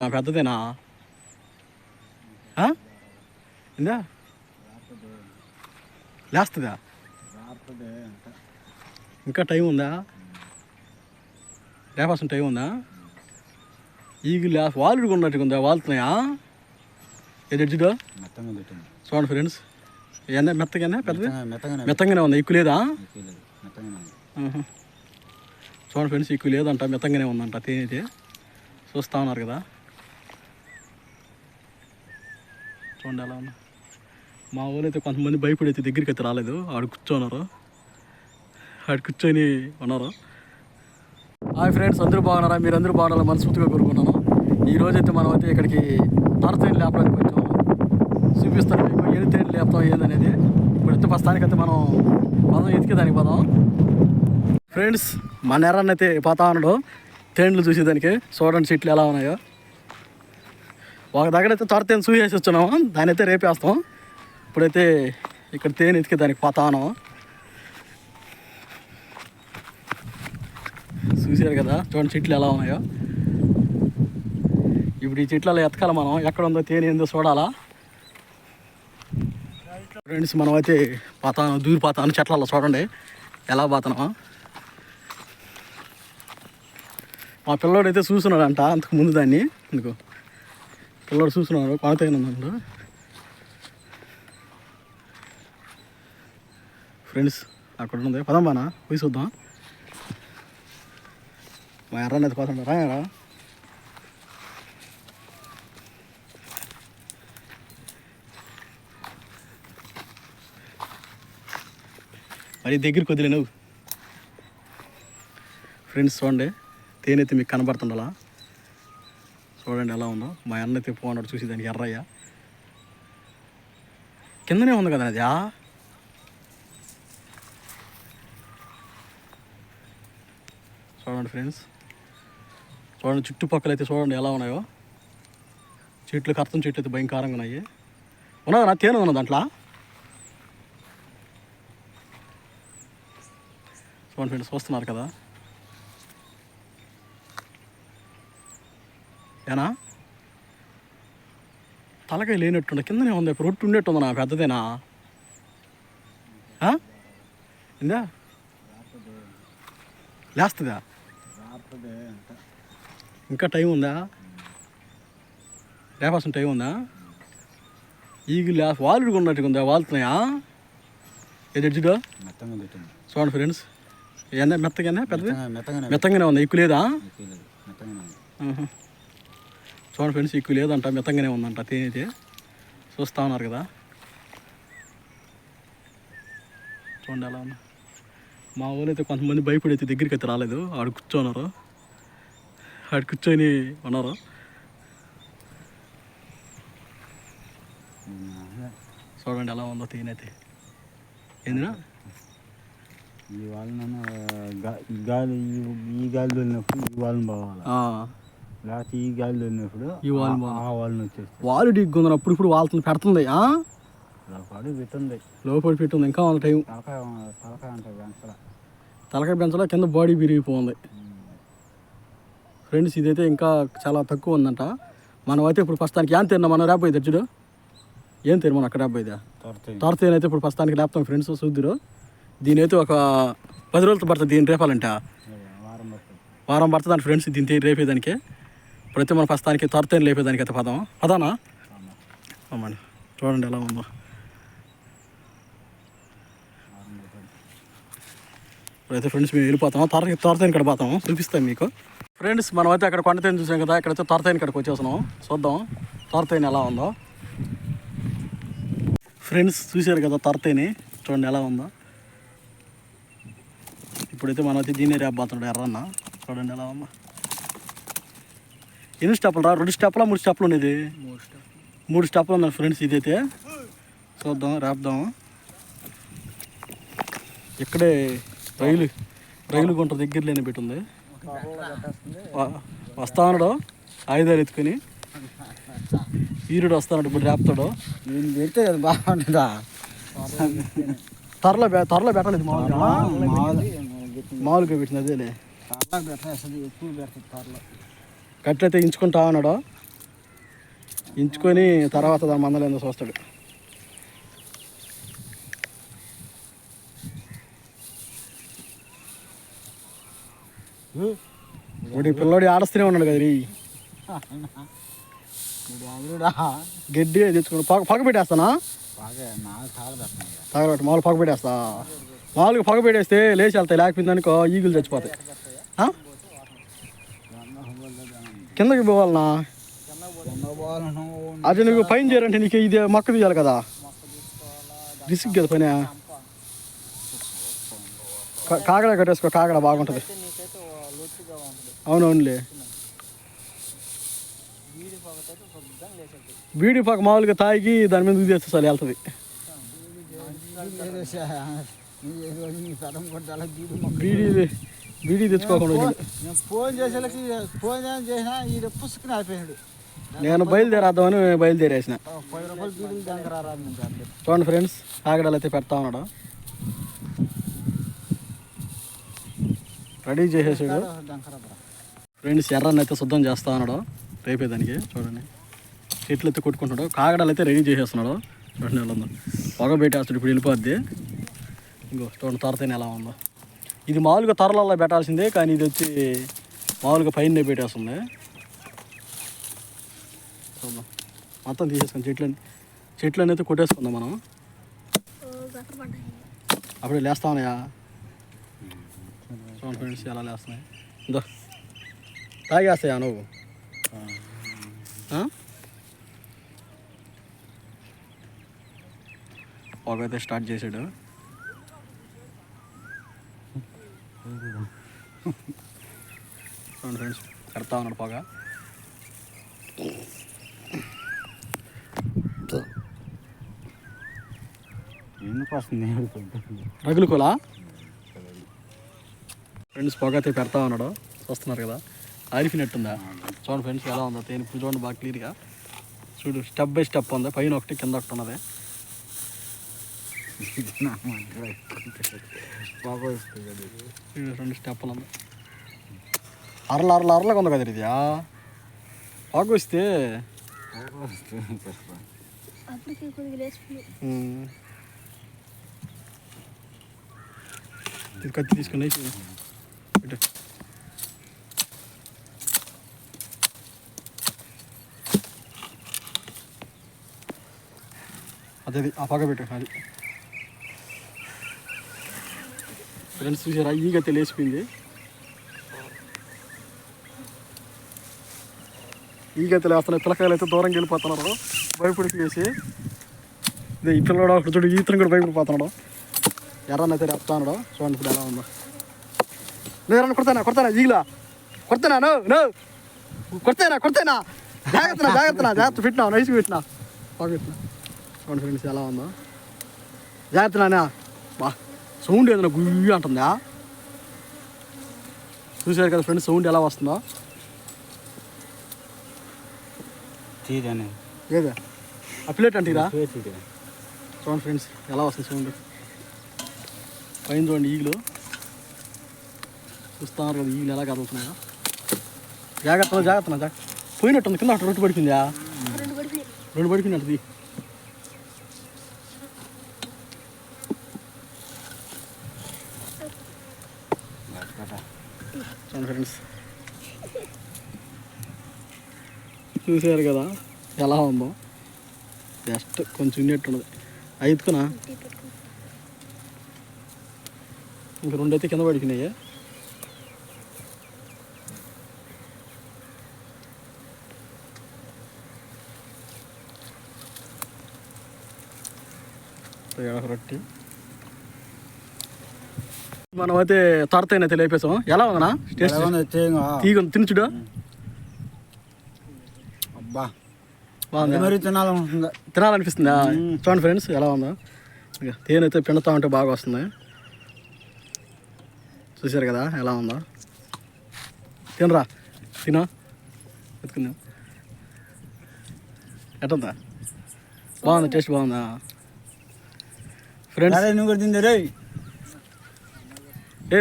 పెద్దదేనా ఇందా లేస్తుందా ఇంకా టైం ఉందా రేపాల్సిన టైం ఉందా ఈగిలు వాలుడు ఉన్నట్టుగా ఉందా వాళ్తున్నాయా ఎదురుజుడు చూడండి ఫ్రెండ్స్ ఏమన్నా మెత్తగానే పెద్దది మెత్తంగానే ఉందా ఎక్కువ లేదా చూడండి ఫ్రెండ్స్ ఎక్కువ లేదంట మెత్తంగానే ఉందంట తేనైతే చూస్తూ ఉన్నారు కదా చూడండి ఎలా ఉన్నా మా ఊళ్ళో అయితే కొంతమంది భయపడి అయితే దగ్గరికి అయితే రాలేదు ఆడు కూర్చోన్నారు ఆడు కూర్చొని ఉన్నారు. హాయ్ ఫ్రెండ్స్, అందరూ బాగున్నారా? మీరు అందరూ బాగున్నారా మనస్ఫూర్తిగా కోరుకుంటున్నాను. ఈరోజైతే మనం అయితే ఇక్కడికి తారతేని లేపడానికి వచ్చాము. చూపిస్తాను మీకు ఏది తేనె లేపుతాం ఏందనేది. ఇప్పుడు అయితే ప్రస్తుతానికైతే మనం పదం ఎతికేదానికి పదాం. ఫ్రెండ్స్, మన ఎర్రన్న అయితే పోతా ఉన్నాడు తేనెలు చూసేదానికి. చూడండి చెట్లు ఎలా ఉన్నాయో. ఒక దగ్గర అయితే తారతేని చూసేసి వచ్చున్నాము, దాని అయితే రేపేస్తాం. ఇప్పుడైతే ఇక్కడ తేనె ఎతికేదానికి పోతా ఉన్నాము. చూసారు కదా, చూడండి చెట్లు ఎలా ఉన్నాయో. ఇప్పుడు ఈ చెట్లలో ఎతకాలి మనం, ఎక్కడ ఉందో తేనె ఏందో చూడాలా. ఫ్రెండ్స్, మనం అయితే పోతాను, దూరిపోతాను చెట్లలో. చూడండి ఎలా పోతున్నామా. మా పిల్లోడు అయితే చూస్తున్నాడంట అంతకు ముందు దాన్ని. అందుకు పిల్లోడు చూస్తున్నాడు కొనతేనండు. ఫ్రెండ్స్, అక్కడ ఉంది, పదం బానా పోయి చూద్దాం. మా ఎర్రని అయితే పోతాడు రాయరా. మరి దగ్గరికి వదిలే నువ్వు. ఫ్రెండ్స్ చూడండి, తేనైతే మీకు కనబడుతుండాలా. చూడండి ఎలా ఉందో. మా అన్న అయితే పోన్నాడు చూసేదానికి. ఎర్రయ్య కిందనే ఉంది కదా అది. చూడండి ఫ్రెండ్స్, చూడండి చుట్టుపక్కల అయితే చూడండి ఎలా ఉన్నాయో. చెట్లు కర్తం చెట్లు అయితే భయంకరంగా ఉన్నాయి. ఉన్నదా నా తేనె ఉన్నది దాంట్లో. చూడండి ఫ్రెండ్స్, చూస్తున్నారు కదా. ఏనా తలకాయ లేనట్టుండ కిందనే ఉంది. ఇప్పుడు రొట్టు ఉండేట్టుంది నా పెద్దదేనా. ఇందా లేస్తుందా ఇంకా టైం ఉందా రేపాల్సిన టైం ఉందా ఈగిలు వాలుడు ఉన్నట్టుగా ఉందా వాళ్తున్నాయా ఎదురుజుడు. చూడండి ఫ్రెండ్స్, ఏమన్నా మెత్తగానే పెద్దది మెత్తంగానే ఉందా ఎక్కువ లేదా. చూడండి ఫ్రెండ్స్, ఎక్కువ లేదంట మెత్తంగానే ఉందంట తేనైతే. చూస్తూ ఉన్నారు కదా. చూడండి ఎలా ఉన్నా. మా ఊళ్ళో అయితే కొంతమంది భయపడి అయితే దగ్గరికి అయితే రాలేదు. ఆడు కూర్చోన్నారు, ఆడు కూర్చొని ఉన్నారు. చూడండి ఎలా ఉందో తేనైతే. ఏందినా ఈ వాళ్ళను గాలి ఈ గాలి తోలినప్పుడు ఈ వాళ్ళని పోవాలి, లేకపోతే ఈ గాలి తోలినప్పుడు ఈ వాళ్ళని ఆ వాళ్ళని వచ్చేసి వాళ్ళు డిగ్గుందని అప్పుడు ఇప్పుడు వాళ్ళతో పెడుతుంది. లోపడి పెట్టింది, లోపడి పెట్టింది. ఇంకా వాళ్ళ టైం. తలకాయ ఉంటుంది పెంచలా, తలకాయ పెంచలా, కింద బాడీ విరిగిపోయింది. ఫ్రెండ్స్, ఇదైతే ఇంకా చాలా తక్కువ ఉందంట. మనం అయితే ఇప్పుడు ప్రస్తుతానికి ఏం తిన్నా మనం రేపోయిద్ది చూడు. ఏం తిన్నా మనం అక్కడ రేపోయిద్దా తొరతేనైతే అయితే ఇప్పుడు ప్రస్తుతానికి లేపుతాం ఫ్రెండ్స్. చూద్దురు, దీని అయితే ఒక 10 రోజులతో పడుతుంది. దీన్ని రేపాలంటే వారం పడుతుంది అంట ఫ్రెండ్స్ దీన్ని రేపేదానికి. ఇప్పుడైతే మనం ప్రస్తుతానికి తొరతేని లేపేదానికి అయితే పదానా అమ్మండి. చూడండి ఎలా ఉందో. ఇప్పుడైతే ఫ్రెండ్స్ మేము వెళ్ళిపోతాం. తొరతేని ఇక్కడ పోతాము, చూపిస్తాం మీకు. ఫ్రెండ్స్, మనం అయితే అక్కడ కొండతేని చూసాం కదా. ఇక్కడైతే తొరతేని ఇక్కడికి వచ్చేస్తున్నాం. చూద్దాం తొరతేని ఎలా ఉందో. ఫ్రెండ్స్, చూసారు కదా తొరతేని. చూడండి ఎలా ఉందో. ఇప్పుడైతే మనం అయితే దీన్ని రేపబోతున్నాడు ఎర్రన్న. చూడండి ఎలా ఉందో. ఎన్ని స్టెప్పులు రా? 2 స్టెప్పులా 3 స్టెప్పులు ఉండేది? 3 స్టెప్పులు ఉన్నాయి ఫ్రెండ్స్. ఇదైతే చూద్దాం, రేపుదాము. ఇక్కడే రైలు గుంట దగ్గరలోనే పెట్టుంది. వస్తా ఉన్నాడు ఆయుధాలు ఎత్తుకొని. వీరుడు వస్తాడు ఇప్పుడు రేపుతాడు. నేను పెడితే కదా బాగుంటుందా. త్వరలో పెట్టలేదు మామూలుగా పెట్టింది. అదేలే ఎక్కువ పెడుతుంది త్వరలో. కట్లయితే ఇంచుకుంటా ఉన్నాడు. ఎంచుకొని తర్వాత దాని మందలు ఏందో చూస్తాడు. వాడి పిల్లోడి ఆడస్తూనే ఉన్నాడు కదా రీ. గడ్డి తెచ్చుకుని పగ పెట్టేస్తానా? తాగబెట్ట మామూలు పగ పెట్టేస్తా. మామూలుగా పగ పెట్టేస్తే లేచి వెళ్తాయి, లేకపోతే అనుకో ఈగులు చచ్చిపోతాయి. కిందకి పోవాలనా? అదే నువ్వు పైన చేయాలంటే నీకు ఇది మొక్క తీయాలి కదా, రిస్క్ కదా పని. కాకడ కట్టేసుకో, కాకడ బాగుంటుంది. అవునవునులే. బీడి పాక మామూలుగా తాగి దాని మీద తీస్తే చాలు వెళ్తుంది. బీడీ తెచ్చుకోకుండా ఫోన్ చేసేకి ఫోన్ చేసినా ఇది పుసుకుని అయిపోయాడు. నేను బయలుదేరేద్దామని బయలుదేరేసిన. చూడండి ఫ్రెండ్స్, కాకడాలు అయితే పెడతా ఉన్నాడు, రెడీ చేసేసాడు. ఫ్రెండ్స్ ఎర్రని అయితే శుద్ధం చేస్తా ఉన్నాడు రేపేదానికి. చూడండి చెట్లు అయితే కొట్టుకుంటున్నాడు, కాకడాలు అయితే రెడీ చేసేస్తున్నాడు. చూడండి ఎలా ఉందో, పొగ పెట్టేస్తాడు, ఇప్పుడు వెళ్ళిపోద్ది. ఇంకో చూడండి తొరతైన ఎలా ఉందో. ఇది మామూలుగా తొరలలో పెట్టాల్సిందే, కానీ ఇది వచ్చి మామూలుగా పైన పెట్టేస్తుంది. చూద్దాం మొత్తం తీసేసుకుని చెట్లు అయితే కొట్టేసుకుందాం మనం. అప్పుడే లేస్తా ఉన్నాయా? చూడండి ఫ్రెండ్స్ ఎలా లేస్తున్నాయి. ఇందో తాగేస్తాయా నువ్వు? పొగ అయితే స్టార్ట్ చేసాడు. చూడండి ఫ్రెండ్స్ కడతా ఉన్నాడు పొగ. ఎందుకు వస్తుంది రగులుకోలా? ఫ్రెండ్స్ పొగ అయితే పెడతా ఉన్నాడు, చూస్తున్నారు కదా, ఆరిపినట్టుందా? చూడండి ఫ్రెండ్స్ ఎలా ఉందో తేను. ఇప్పుడు చూడండి బాగా క్లియర్గా చూడు, స్టెప్ బై స్టెప్ ఉంది, పైన ఒకటి కింద ఒకటి ఉన్నది. రెండు స్టెప్పులు ఉంది, అరలుగా ఉంది కదా ఇది. పొగ వస్తే ఇది కత్తి తీసుకుని అదే ఆ పగ పెట్టు. అది ఫ్రెండ్స్ చూసారా, ఈగ తెలిసిపోయింది. ఈగ తెలిస్తున్నాయి, పిల్లకాయలు అయితే దూరంగా వెళ్ళిపోతున్నారు భయపడికి వేసి. ఇదే ఈ పిల్లడు అక్కడ చూడు, ఈతను కూడా భయపడిపోతున్నాడు. ఎర్రన్న అయితే వేస్తున్నాడు. చూడండి ఇప్పుడు ఎలా ఉందో. నేను కొడతానా ఈగలా కొడతానా? నో కొడతానా జాగ్రత్త పెట్టినా, నైస్ పెట్టినా, బాగా పెట్టినా. చూడండి ఫ్రెండ్స్ ఎలా ఉందో, జాగ్రత్తనా. బా సౌండ్ ఏదైనా గుయ్యి అంటుందా? చూసారు కదా ఫ్రెండ్స్ సౌండ్ ఎలా వస్తుందో. ఏదా ఆ ప్లేట్ అంటీరా? చూడండి ఫ్రెండ్స్ ఎలా వస్తుంది సౌండ్. పైన చూడండి ఈగలు చూస్తున్నారు కదా, ఈగలు ఎలా కదులుతున్నాయో. జాగ్రత్త పోయినట్టుంది, కింద అటు రొట్టు పడిపోయిందా? రెండు పడిపోయినట్టు. చూడండి ఫ్రెండ్స్ చూసారు కదా ఎలా ఉందో. జస్ట్ కొంచెం ఉన్నట్టున్నది, ఐదుకునా ఇంక రెండైతే కింద పడిపోయినాయి. రొట్టి మనం అయితే తొరతైనైతే లేపేసాం. ఎలా ఉందనా టేస్ట్? తీగ తినుచుడు బాగుంది, తినాలనిపిస్తుందా? చూడండి ఫ్రెండ్స్ ఎలా ఉందో. ఇక తేనైతే పిండుతా ఉంటే బాగా వస్తుంది. చూసారు కదా ఎలా ఉందో. తినరా ఎత్తుకుందాం. ఎట్టుందా? బాగుంది, టేస్ట్ బాగుందా ఫ్రెండ్స్? నువ్వు కూడా తిందరే.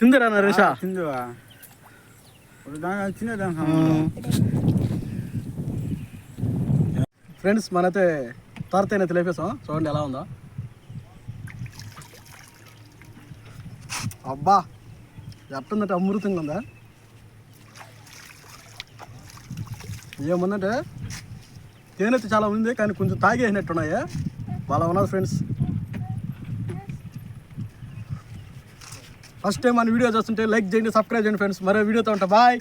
తిందరా నరేషా? తిందువా ఫ్రెండ్స్ మనైతే తారతైనైతే లేపేసాం, చూడండి ఎలా ఉందో. అబ్బా ఎట్టుందంటే అమృతంగా ఉందా. ఏముందంటే తేనెతే చాలా ఉంది, కానీ కొంచెం తాగేసినట్టున్నాయి. వాళ్ళ ఉన్నది ఫ్రెండ్స్. ఫస్ట్ టైం మన వీడియో చూస్తుంటే లైక్ చేయండి, సబ్స్క్రైబ్ చేయండి ఫ్రెండ్స్. మరో వీడియోతో ఉంటా, బాయ్.